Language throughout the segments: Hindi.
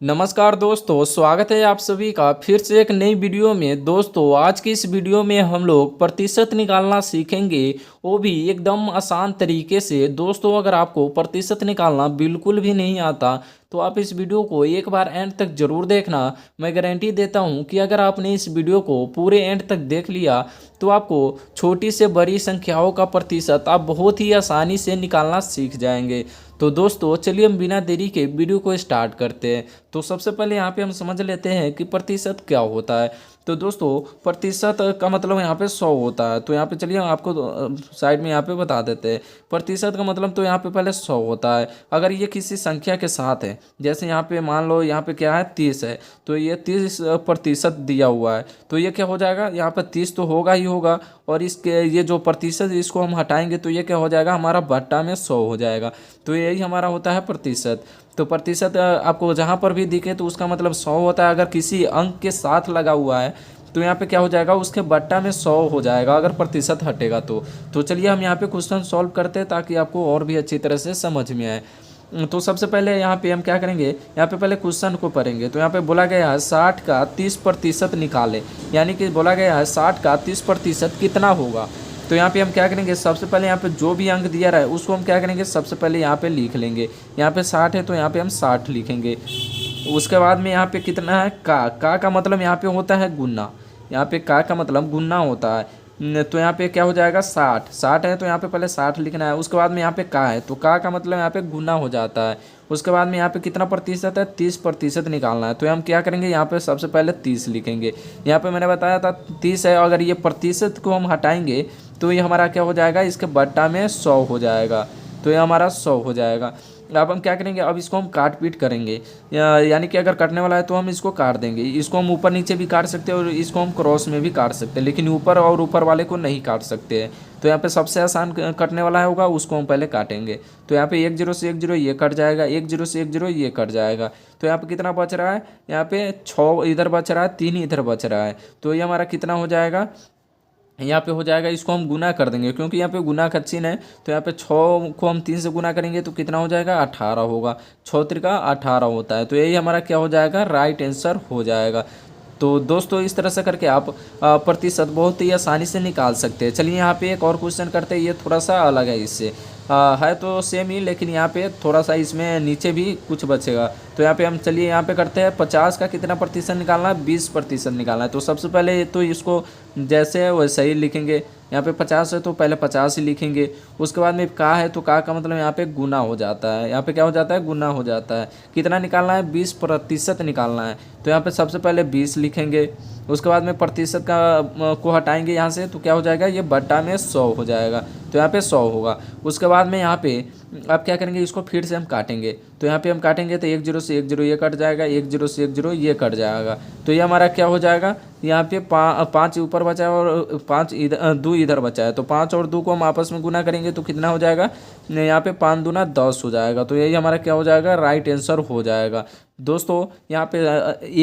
नमस्कार दोस्तों, स्वागत है आप सभी का फिर से एक नई वीडियो में। दोस्तों, आज की इस वीडियो में हम लोग प्रतिशत निकालना सीखेंगे, वो भी एकदम आसान तरीके से। दोस्तों, अगर आपको प्रतिशत निकालना बिल्कुल भी नहीं आता तो आप इस वीडियो को एक बार एंड तक जरूर देखना। मैं गारंटी देता हूं कि अगर आपने इस वीडियो को पूरे एंड तक देख लिया तो आपको छोटी से बड़ी संख्याओं का प्रतिशत आप बहुत ही आसानी से निकालना सीख जाएंगे। तो दोस्तों, चलिए हम बिना देरी के वीडियो को स्टार्ट करते हैं। तो सबसे पहले यहाँ पे हम समझ लेते हैं कि प्रतिशत क्या होता है। तो दोस्तों, प्रतिशत का मतलब यहाँ पे 100 होता है। तो यहाँ पे चलिए हम आपको साइड में यहाँ पे बता देते हैं। प्रतिशत का मतलब तो यहाँ पे पहले 100 होता है। अगर ये किसी संख्या के साथ है, जैसे यहाँ पे मान लो यहाँ पे क्या है 30 है, तो ये 30% दिया हुआ है, तो ये क्या हो जाएगा, यहाँ पे 30 तो होगा ही होगा। और इसके ये जो प्रतिशत इसको हम हटाएंगे तो ये क्या हो जाएगा, हमारा बट्टा में 100 हो जाएगा। तो यही हमारा होता है प्रतिशत। तो प्रतिशत आपको जहाँ पर भी दिखे तो उसका मतलब 100 होता है। अगर किसी अंक के साथ लगा हुआ है तो यहाँ पे क्या हो जाएगा, उसके बट्टा में 100 हो जाएगा अगर प्रतिशत हटेगा तो चलिए हम यहाँ पे क्वेश्चन सॉल्व करते हैं ताकि आपको और भी अच्छी तरह से समझ में आए। तो सबसे पहले यहाँ पे हम क्या करेंगे, यहाँ पे पहले क्वेश्चन को पढ़ेंगे। तो यहाँ पे बोला गया है 60 का 30% निकाले, यानी कि बोला गया है 60 का 30% कितना होगा। तो यहाँ पे हम क्या करेंगे, सबसे पहले यहाँ पे जो भी अंक दिया रहा है उसको हम क्या करेंगे, सबसे पहले यहाँ पे लिख लेंगे। यहाँ पे 60 है तो यहाँ पे हम 60 लिखेंगे। उसके बाद में यहाँ पे कितना है, का मतलब यहाँ पे होता है गुना। यहाँ पे का मतलब गुना होता है। तो यहाँ पे क्या हो जाएगा, 60 है तो यहाँ पे पहले 60 लिखना है। उसके बाद में यहाँ पे का है तो का मतलब यहाँ पे गुना हो जाता है। उसके बाद में यहाँ पे कितना प्रतिशत है, 30% निकालना है। तो हम क्या करेंगे, यहाँ पे सबसे पहले 30 लिखेंगे। यहाँ पे मैंने बताया था 30 है, अगर ये प्रतिशत को हम हटाएंगे तो ये हमारा क्या हो जाएगा, इसके बट्टा में 100 हो जाएगा। तो ये हमारा 100 हो जाएगा। अब हम क्या करेंगे, अब इसको हम काट पीट करेंगे, यानी कि अगर कटने वाला है तो हम इसको काट देंगे। इसको हम ऊपर नीचे भी काट सकते हैं और इसको हम क्रॉस में भी काट सकते हैं, लेकिन ऊपर और ऊपर वाले को नहीं काट सकते हैं। तो यहाँ पे सबसे आसान कटने वाला होगा, उसको हम पहले काटेंगे। तो यहाँ पे 10 से 10 ये कट जाएगा, 10 से 10 ये कट जाएगा। तो यहाँ पे कितना बच रहा है, यहाँ पे 6 इधर बच रहा है, 3 इधर बच रहा है। तो ये हमारा कितना हो जाएगा, यहाँ पे हो जाएगा, इसको हम गुना कर देंगे क्योंकि यहाँ पे गुना का चिन्ह है। तो यहाँ पे 6 को हम 3 से गुना करेंगे तो कितना हो जाएगा, 18 होगा। 6 त्रिका 18 होता है। तो यही हमारा क्या हो जाएगा, राइट आंसर हो जाएगा। तो दोस्तों, इस तरह से करके आप प्रतिशत बहुत ही आसानी से निकाल सकते हैं। चलिए यहाँ पे एक और क्वेश्चन करते हैं, ये थोड़ा सा अलग है इससे। है तो सेम ही, लेकिन यहाँ पे थोड़ा सा इसमें नीचे भी कुछ बचेगा। तो यहाँ पे हम चलिए यहाँ पे करते हैं, 50 का कितना प्रतिशत निकालना है, 20% निकालना है। तो सबसे पहले तो इसको जैसे है वैसे ही लिखेंगे। यहाँ पे 50 है तो पहले 50 ही लिखेंगे। उसके बाद में का है तो का मतलब यहाँ पे गुना हो जाता है। यहाँ पे क्या हो जाता है, गुना हो जाता है। कितना निकालना है, 20% निकालना है। तो यहाँ पे सबसे पहले 20 लिखेंगे। उसके बाद में प्रतिशत का को हटाएंगे यहाँ से तो क्या हो जाएगा, ये बट्टा में 100 हो जाएगा। तो यहाँ पे 100 होगा। उसके बाद में यहाँ पे अब क्या करेंगे, इसको फिर से हम काटेंगे। तो यहाँ पे हम काटेंगे तो 10 से 10 ये कट जाएगा, 10 से 10 ये कट जाएगा। तो ये हमारा क्या हो जाएगा, यहाँ पे 5 ऊपर बचा है और 5 इधर, 2 इधर बचा है। तो 5 और 2 को हम आपस में गुना करेंगे तो कितना हो जाएगा, यहाँ पे 5 दूना 10 हो जाएगा। तो यही हमारा क्या हो जाएगा, राइट आंसर हो जाएगा। दोस्तों, यहाँ पे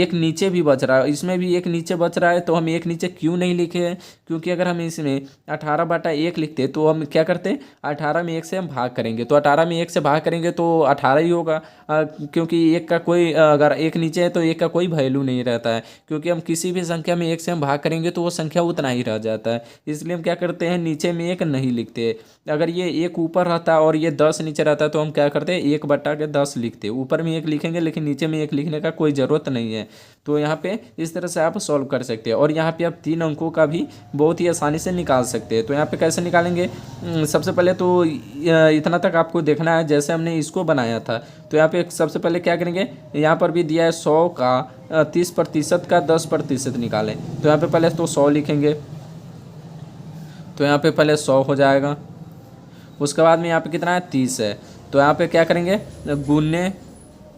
एक नीचे भी बच रहा है, इसमें भी एक नीचे बच रहा है। तो हम एक नीचे क्यों नहीं लिखे हैं, क्योंकि अगर हम इसमें 18/1 लिखते तो हम क्या करते, 18 में 1 से हम भाग करेंगे। तो 18 में 1 से भाग करेंगे तो 18 ही होगा, क्योंकि एक का कोई, अगर एक नीचे है तो एक का कोई वैल्यू नहीं रहता है। क्योंकि हम किसी भी संख्या में 1 से हम भाग करेंगे तो वो संख्या उतना ही रह जाता है। इसलिए हम क्या करते हैं, नीचे में 1 नहीं लिखते। अगर ये 1 ऊपर रहता और ये 10 नीचे रहता तो हम क्या करते हैं, 1/10 लिखते। ऊपर में 1 लिखेंगे लेकिन नीचे में 1 लिखने का कोई ज़रूरत नहीं है। तो यहाँ पे इस तरह से आप सॉल्व कर सकते हैं। और यहाँ पे आप 3 अंकों का भी बहुत ही आसानी से निकाल सकते हैं। तो यहाँ पे कैसे निकालेंगे, सबसे पहले तो इतना तक आपको देखना है जैसे हमने इसको बनाया था। तो यहाँ पे सबसे पहले क्या करेंगे, यहाँ पर भी दिया है 100 का 30% का 10% निकालें। तो यहाँ पे पहले तो 100 लिखेंगे। तो यहाँ पे पहले 100 हो जाएगा। उसके बाद में यहाँ पे कितना है, 30 है। तो यहाँ पे क्या करेंगे, गुने,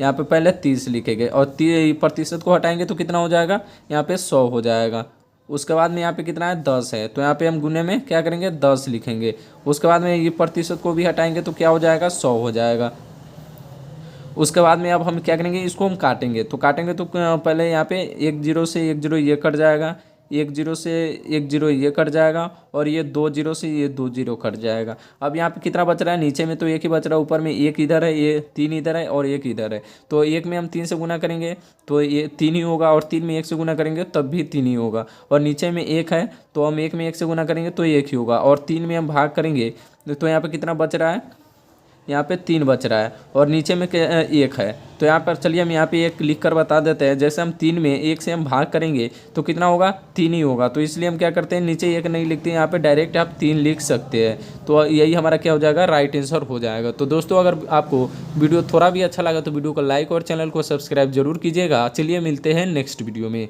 यहाँ पे पहले 30 लिखेंगे और प्रतिशत को हटाएंगे तो कितना हो जाएगा, यहाँ पे 100 हो जाएगा। उसके बाद में यहाँ पे कितना है, 10 है। तो यहाँ पे हम गुने में क्या करेंगे, 10 लिखेंगे। उसके बाद में ये प्रतिशत को भी हटाएंगे तो क्या हो जाएगा, 100 हो जाएगा। उसके बाद में अब हम क्या करेंगे, इसको हम काटेंगे। तो काटेंगे तो पहले यहाँ पे 10 से 10 ये कट जाएगा, एक जीरो से एक जीरो ये कट जाएगा और ये 2 जीरो से ये 2 जीरो कट जाएगा। अब यहाँ पे कितना बच रहा है, नीचे में तो एक ही बच रहा है, ऊपर में एक इधर है, ये 3 इधर है और एक इधर है। तो एक में हम 3 से गुना करेंगे तो ये 3 ही होगा, और 3 में 1 से गुना करेंगे तब भी 3 ही होगा। और नीचे में एक है तो हम एक में 1 से गुना करेंगे तो 1 ही होगा, और 3 में हम भाग करेंगे तो यहाँ पे कितना बच रहा है, यहाँ पे 3 बच रहा है और नीचे में एक है। तो यहाँ पर चलिए हम यहाँ पे एक लिख कर बता देते हैं। जैसे हम 3 में 1 से हम भाग करेंगे तो कितना होगा, 3 ही होगा। तो इसलिए हम क्या करते हैं, नीचे 1 नहीं लिखते हैं, यहाँ पे डायरेक्ट आप 3 लिख सकते हैं। तो यही हमारा क्या हो जाएगा, राइट आंसर हो जाएगा। तो दोस्तों अगर आपको वीडियो थोड़ा भी अच्छा लगा तो वीडियो को लाइक और चैनल को सब्सक्राइब जरूर कीजिएगा। चलिए मिलते हैं नेक्स्ट वीडियो में।